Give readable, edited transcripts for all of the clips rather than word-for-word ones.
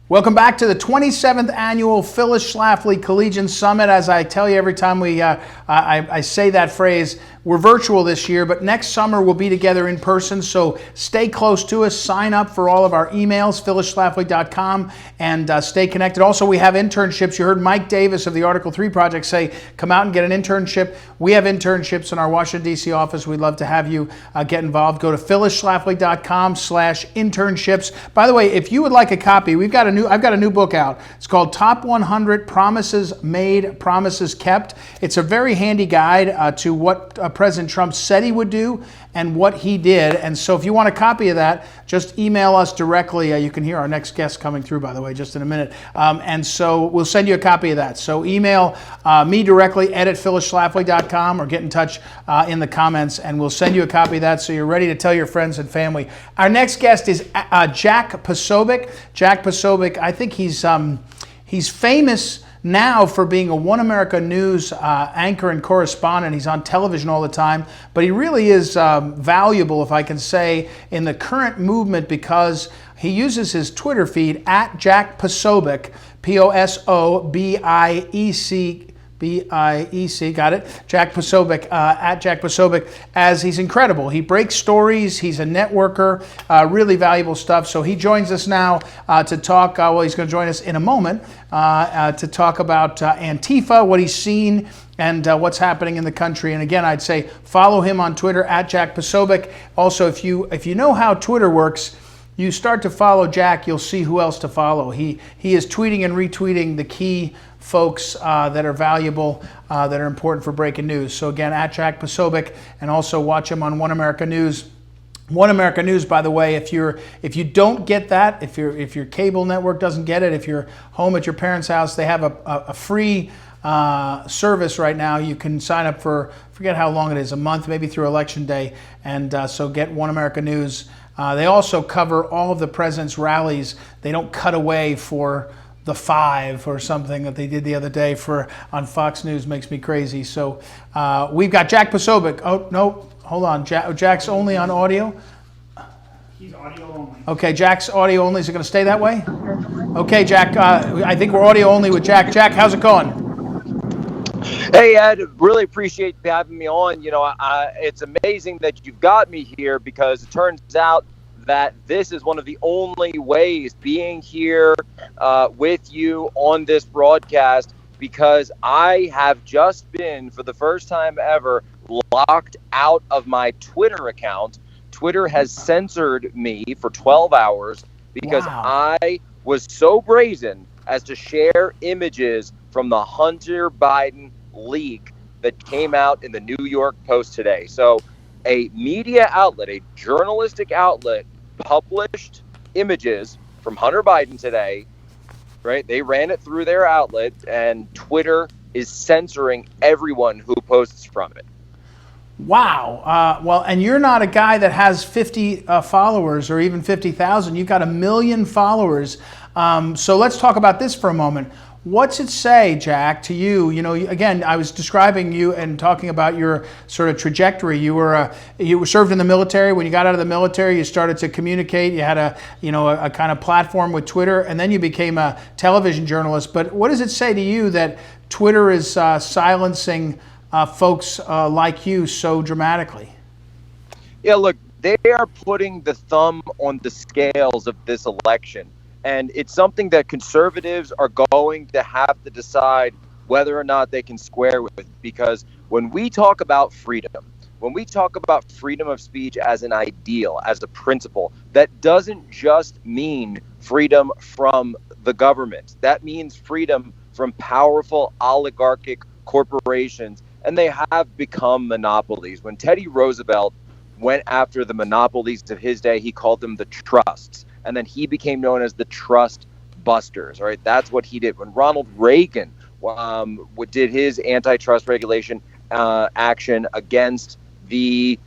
Welcome back to the 27th annual Phyllis Schlafly Collegians Summit. As I tell you every time I say that phrase, we're virtual this year, but next summer we'll be together in person. So stay close to us. Sign up for all of our emails, phyllisschlafly.com, and stay connected. Also, we have internships. You heard Mike Davis of the Article 3 Project say, come out and get an internship. We have internships in our Washington, D.C. office. We'd love to have you get involved. Go to phyllisschlafly.com/internships. By the way, if you would like a copy, I've got a new book out. It's called Top 100 Promises Made, Promises Kept. It's a very handy guide to what President Trump said he would do and what he did. And so if you want a copy of that, just email us directly. You can hear our next guest coming through, by the way, just in a minute. And so we'll send you a copy of that. So email me directly, ed@phyllisschlafly.com, or get in touch in the comments, and we'll send you a copy of that so you're ready to tell your friends and family. Our next guest is Jack Posobiec. Jack Posobiec, I think he's famous now for being a One America News anchor and correspondent. He's on television all the time, but he really is valuable, if I can say, in the current movement because he uses his Twitter feed at Jack Posobiec, Posobiec, got it? Jack Posobiec, at Jack Posobiec, as he's incredible. He breaks stories, he's a networker, really valuable stuff. So he joins us now to talk, he's going to join us in a moment to talk about Antifa, what he's seen, and what's happening in the country. And again, I'd say follow him on Twitter at Jack Posobiec. Also, if you know how Twitter works, you start to follow Jack, you'll see who else to follow. He is tweeting and retweeting the key folks that are valuable, that are important for breaking news. So again, at Jack Posobiec, and also watch him on One America News. One America News, by the way, if you don't get that, if your cable network doesn't get it, if you're home at your parents' house, they have a free service right now. You can sign up for, forget how long it is, a month, maybe through Election Day, and so get One America News. They also cover all of the president's rallies. They don't cut away for the 5 or something that they did the other day on Fox News. Makes me crazy. So we've got Jack Posobiec. Oh, no, hold on. Jack's only on audio? He's audio only. Okay, Jack's audio only. Is it going to stay that way? Okay, Jack, I think we're audio only with Jack. Jack, how's it going? Hey, Ed, really appreciate you having me on. You know, it's amazing that you've got me here because it turns out that this is one of the only ways being here with you on this broadcast, because I have just been, for the first time ever, locked out of my Twitter account. Twitter has censored me for 12 hours because I was so brazen as to share images from the Hunter Biden leak that came out in the New York Post today. So a media outlet, a journalistic outlet, published images from Hunter Biden today, right? They ran it through their outlet, and Twitter is censoring everyone who posts from it. Wow. Well, and you're not a guy that has 50 followers or even 50,000. You've got 1 million followers. So let's talk about this for a moment. What's it say, Jack, to you? You know, again, I was describing you and talking about your sort of trajectory. You were served in the military. When you got out of the military, you started to communicate. You had a kind of platform with Twitter, and then you became a television journalist. But what does it say to you that Twitter is silencing folks like you so dramatically? Yeah, look, they are putting the thumb on the scales of this election. And it's something that conservatives are going to have to decide whether or not they can square with. Because when we talk about freedom, when we talk about freedom of speech as an ideal, as a principle, that doesn't just mean freedom from the government. That means freedom from powerful oligarchic corporations. And they have become monopolies. When Teddy Roosevelt went after the monopolies of his day, he called them the trusts. And then he became known as the trust busters, right? That's what he did. When Ronald Reagan did his antitrust regulation action against the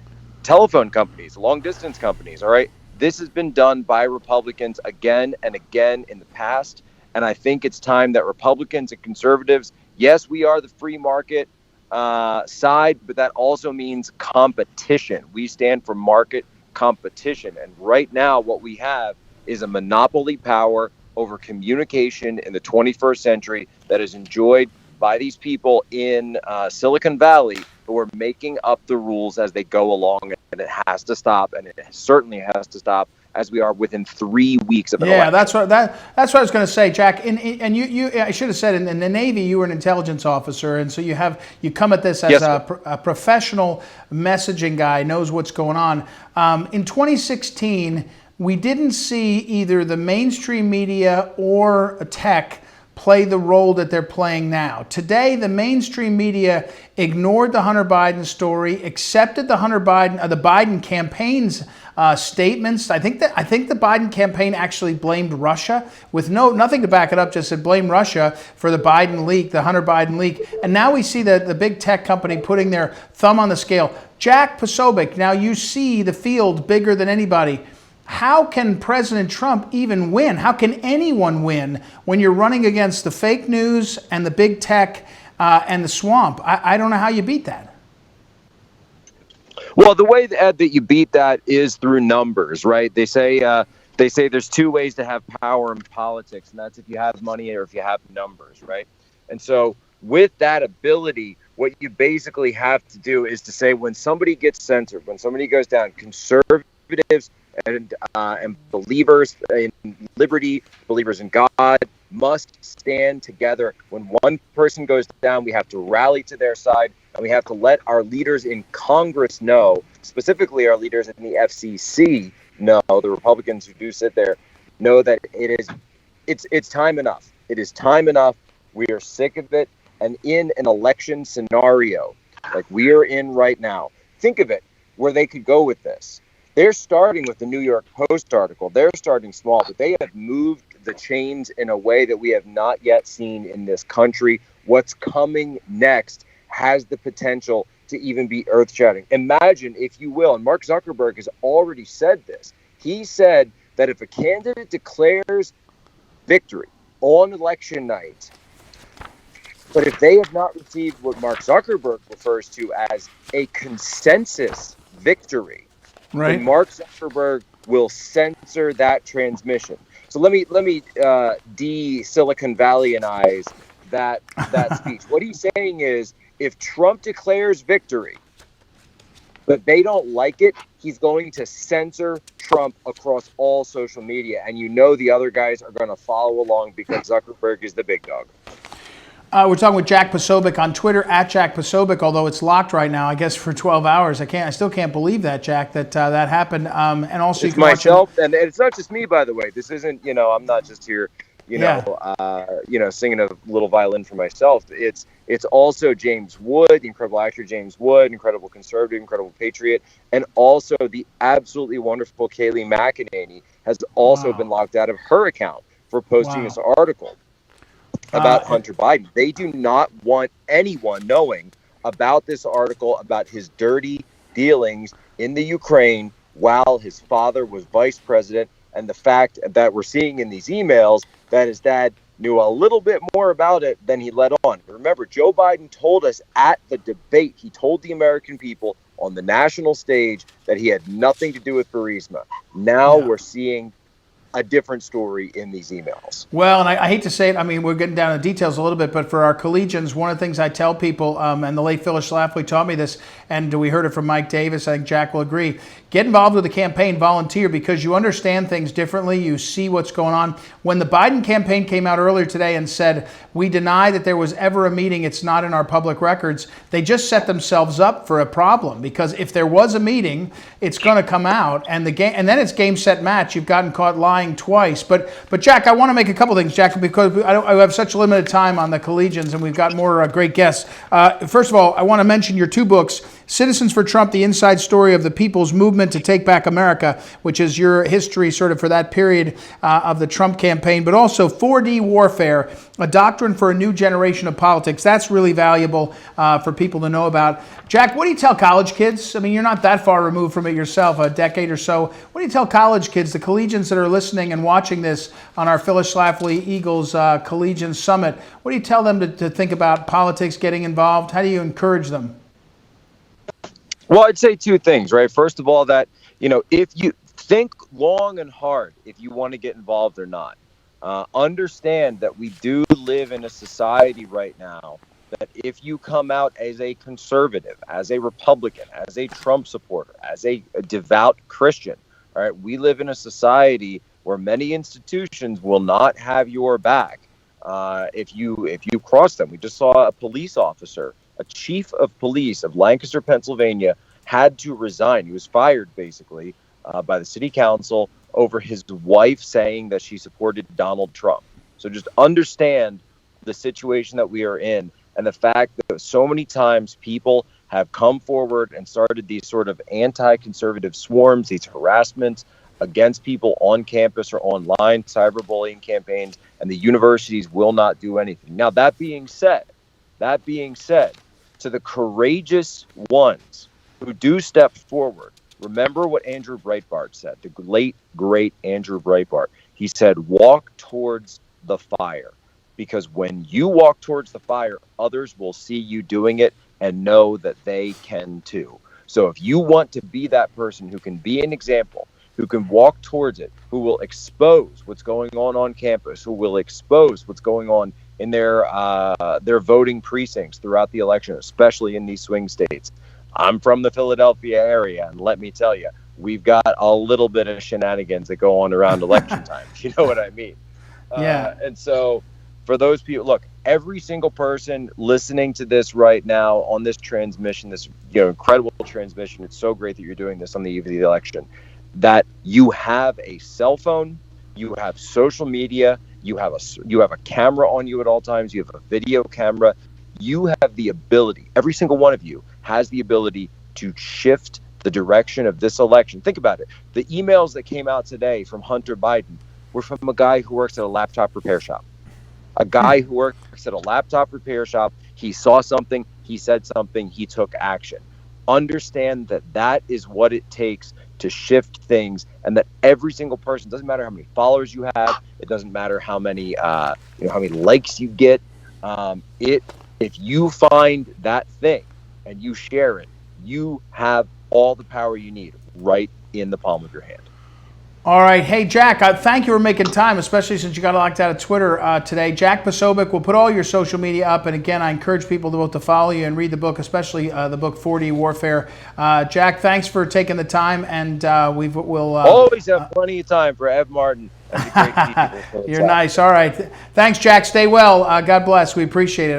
telephone companies, long distance companies, all right? This has been done by Republicans again and again in the past. And I think it's time that Republicans and conservatives, yes, we are the free market side, but that also means competition. We stand for market competition. And right now what we have is a monopoly power over communication in the 21st century that is enjoyed by these people in Silicon Valley who are making up the rules as they go along, and it has to stop, and it certainly has to stop as we are within 3 weeks of an election. That's what I was going to say, Jack. And you I should have said in the Navy you were an intelligence officer, and so you come at this as Yes, a professional messaging guy, knows what's going on. In 2016, we didn't see either the mainstream media or tech play the role that they're playing now. Today, the mainstream media ignored the Hunter Biden story, accepted the Biden campaign's statements. I think the Biden campaign actually blamed Russia with nothing to back it up. Just said blame Russia for the Biden leak, the Hunter Biden leak. And now we see the big tech company putting their thumb on the scale. Jack Posobiec, now you see the field bigger than anybody. How can President Trump even win? How can anyone win when you're running against the fake news and the big tech and the swamp? I don't know how you beat that. Well, the way, Ed, that you beat that is through numbers, right? They say there's two ways to have power in politics, and that's if you have money or if you have numbers, right? And so with that ability, what you basically have to do is to say when somebody gets censored, when somebody goes down, conservatives and believers in liberty, believers in God, must stand together. When one person goes down, we have to rally to their side, and we have to let our leaders in Congress know, specifically our leaders in the FCC know, the Republicans who do sit there, know that it's time enough. It is time enough. We are sick of it. And in an election scenario like we are in right now, think of it, where they could go with this. They're starting with the New York Post article. They're starting small, but they have moved the chains in a way that we have not yet seen in this country. What's coming next has the potential to even be earth-shattering. Imagine, if you will, and Mark Zuckerberg has already said this. He said that if a candidate declares victory on election night, but if they have not received what Mark Zuckerberg refers to as a consensus victory, right, then Mark Zuckerberg will censor that transmission. So let me de-Silicon Valley-ize that speech. What he's saying is, if Trump declares victory, but they don't like it, he's going to censor Trump across all social media. And the other guys are going to follow along because Zuckerberg is the big dog. We're talking with Jack Posobiec on Twitter at Jack Posobiec, although it's locked right now, I guess, for 12 hours. I still can't believe that, Jack, that happened. And also, it's myself, and it's not just me, by the way. This isn't, I'm not just here, singing a little violin for myself. It's also James Wood, the incredible actor James Wood, incredible conservative, incredible patriot, and also the absolutely wonderful Kayleigh McEnany has also been locked out of her account for posting this article about Hunter Biden. They do not want anyone knowing about this article, about his dirty dealings in the Ukraine while his father was vice president, and the fact that we're seeing in these emails that his dad knew a little bit more about it than he let on. Remember, Joe Biden told us at the debate, he told the American people on the national stage that he had nothing to do with Burisma. Now we're seeing a different story in these emails. Well, and I hate to say it, we're getting down to the details a little bit, but for our collegians, one of the things I tell people, and the late Phyllis Schlafly taught me this, and we heard it from Mike Davis, I think Jack will agree, get involved with the campaign, volunteer, because you understand things differently, you see what's going on. When the Biden campaign came out earlier today and said, we deny that there was ever a meeting, it's not in our public records, they just set themselves up for a problem, because if there was a meeting, it's going to come out, and then it's game, set, match. You've gotten caught lying twice. But Jack, I want to make a couple things, Jack, because I have such limited time on the collegians, and we've got more great guests. First of all, I want to mention your two books, Citizens for Trump, The Inside Story of the People's Movement to Take Back America, which is your history sort of for that period of the Trump campaign, but also 4D Warfare, a doctrine for a new generation of politics. That's really valuable for people to know about. Jack, what do you tell college kids? You're not that far removed from it yourself, a decade or so. What do you tell college kids, the collegians that are listening and watching this on our Phyllis Schlafly Eagles Collegians Summit? What do you tell them to think about politics, getting involved? How do you encourage them? Well, I'd say two things, right? First of all, that, if you think long and hard if you want to get involved or not. Understand that we do live in a society right now that if you come out as a conservative, as a Republican, as a Trump supporter, as a devout Christian, all right, we live in a society where many institutions will not have your back if you cross them. We just saw a police officer, a chief of police of Lancaster, Pennsylvania, had to resign. He was fired basically by the city council over his wife saying that she supported Donald Trump. So just understand the situation that we are in and the fact that so many times people have come forward and started these sort of anti-conservative swarms, these harassments against people on campus or online, cyberbullying campaigns, and the universities will not do anything. Now, that being said, to the courageous ones who do step forward, remember what Andrew Breitbart said, the late, great Andrew Breitbart. He said, walk towards the fire, because when you walk towards the fire, others will see you doing it and know that they can too. So if you want to be that person who can be an example, who can walk towards it, who will expose what's going on campus, who will expose what's going on in their voting precincts throughout the election, especially in these swing states. I'm from the Philadelphia area, and let me tell you, we've got a little bit of shenanigans that go on around election time. You know what I mean? Yeah. And so for those people, look, every single person listening to this right now on this transmission, this incredible transmission, it's so great that you're doing this on the eve of the election, that you have a cell phone, you have social media, you have a camera on you at all times, you have a video camera. You have the ability, every single one of you has the ability to shift the direction of this election. Think about it. The emails that came out today from Hunter Biden were from a guy who works at a laptop repair shop. A guy who works at a laptop repair shop. He saw something, he said something, he took action. Understand that that is what it takes to shift things, and that every single person, doesn't matter how many followers you have, it doesn't matter how many how many likes you get, if you find that thing and you share it, you have all the power you need right in the palm of your hand. All right. Hey, Jack, thank you for making time, especially since you got locked out of Twitter today. Jack Posobiec will put all your social media up. And again, I encourage people to both to follow you and read the book, especially the book 4D Warfare. Jack, thanks for taking the time. And we'll always have plenty of time for Ev Martin. That's a great people. You're nice. All right. Thanks, Jack. Stay well. God bless. We appreciate it.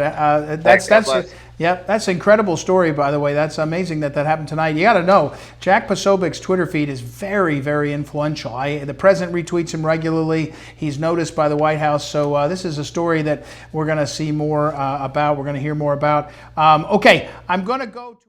That's an incredible story, by the way. That's amazing that happened tonight. You got to know, Jack Posobiec's Twitter feed is very, very influential. The president retweets him regularly. He's noticed by the White House. So this is a story that we're going to see more about. We're going to hear more about. Okay, I'm going to go to